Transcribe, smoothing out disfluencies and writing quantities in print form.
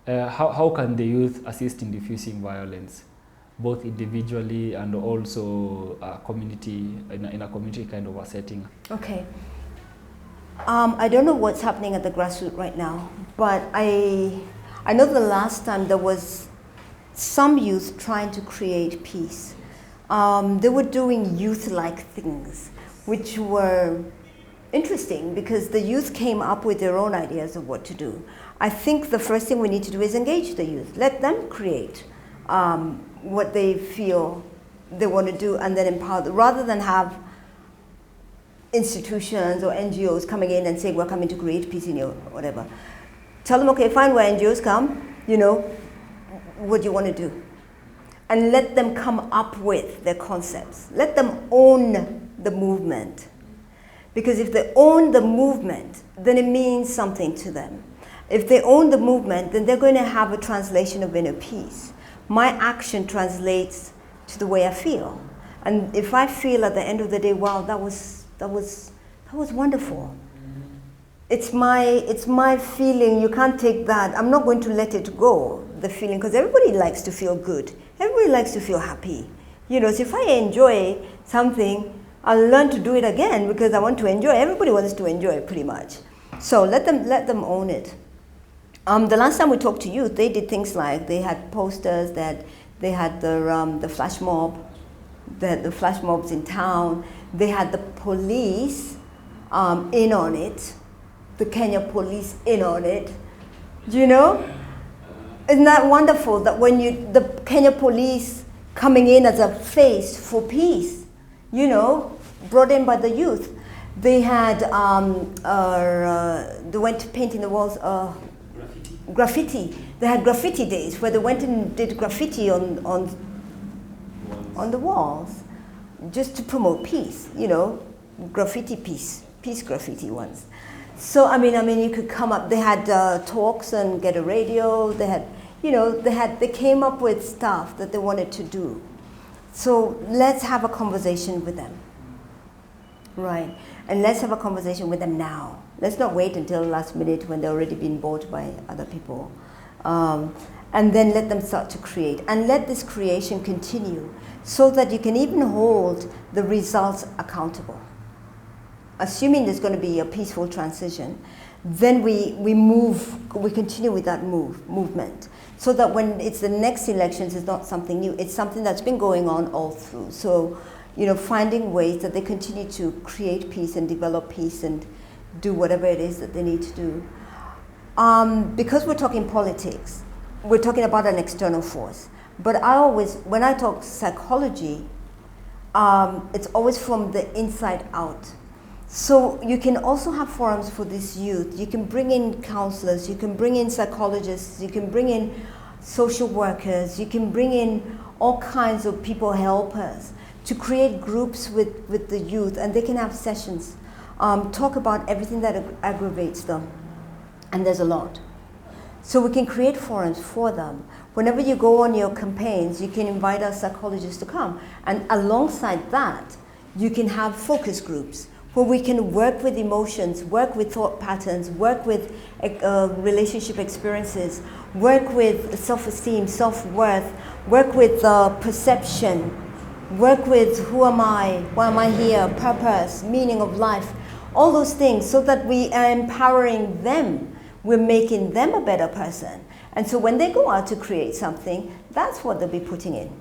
how can the youth assist in diffusing violence, both individually and also community, in a community kind of a setting? Okay. I don't know what's happening at the grassroots right now, but I know the last time there was some youth trying to create peace. They were doing youth-like things, which were interesting because the youth came up with their own ideas of what to do. I think the first thing we need to do is engage the youth. Let them create what they feel they want to do and then empower them, rather than have institutions or NGOs coming in and saying, we're coming to create peace in your whatever. Tell them, okay, fine, where NGOs come, you know, what do you want to do? And let them come up with their concepts. Let them own the movement. Because if they own the movement, then it means something to them. If they own the movement, then they're going to have a translation of inner peace. My action translates to the way I feel. And if I feel at the end of the day, wow, that was wonderful. It's my feeling. You can't take that. I'm not going to let it go, the feeling, because everybody likes to feel good. Everybody likes to feel happy. You know, so if I enjoy something, I'll learn to do it again because I want to enjoy. Everybody wants to enjoy it pretty much. So let them own it. The last time we talked to youth, they did things like they had posters, that they had the flash mob, the flash mobs in town. They had the police in on it, the Kenya police in on it. Do you know? Isn't that wonderful that when the Kenya police coming in as a face for peace, you know, brought in by the youth. They had, they went painting the walls, graffiti. They had graffiti days where they went and did graffiti on the walls, just to promote peace, you know, graffiti peace graffiti ones. So, I mean, you could come up, they had talks and get a radio, they had, you know, they came up with stuff that they wanted to do. So let's have a conversation with them. Right, and let's have a conversation with them now. Let's not wait until the last minute when they're already been bought by other people. And then let them start to create. And let this creation continue so that you can even hold the results accountable. Assuming there's going to be a peaceful transition, then we continue with that movement. So that when it's the next elections, it's not something new. It's something that's been going on all through. So, you know, finding ways that they continue to create peace and develop peace and do whatever it is that they need to do. Because we're talking politics, we're talking about an external force. But when I talk psychology, it's always from the inside out. So you can also have forums for this youth. You can bring in counselors, you can bring in psychologists, you can bring in social workers, you can bring in all kinds of people, helpers, to create groups with the youth, and they can have sessions, talk about everything that aggravates them, and there's a lot. So we can create forums for them. Whenever you go on your campaigns, you can invite our psychologists to come, and alongside that, you can have focus groups where we can work with emotions, work with thought patterns, work with relationship experiences, work with self-esteem, self-worth, work with perception, work with who am I, why am I here, purpose, meaning of life, all those things, so that we are empowering them. We're making them a better person. And so when they go out to create something, that's what they'll be putting in.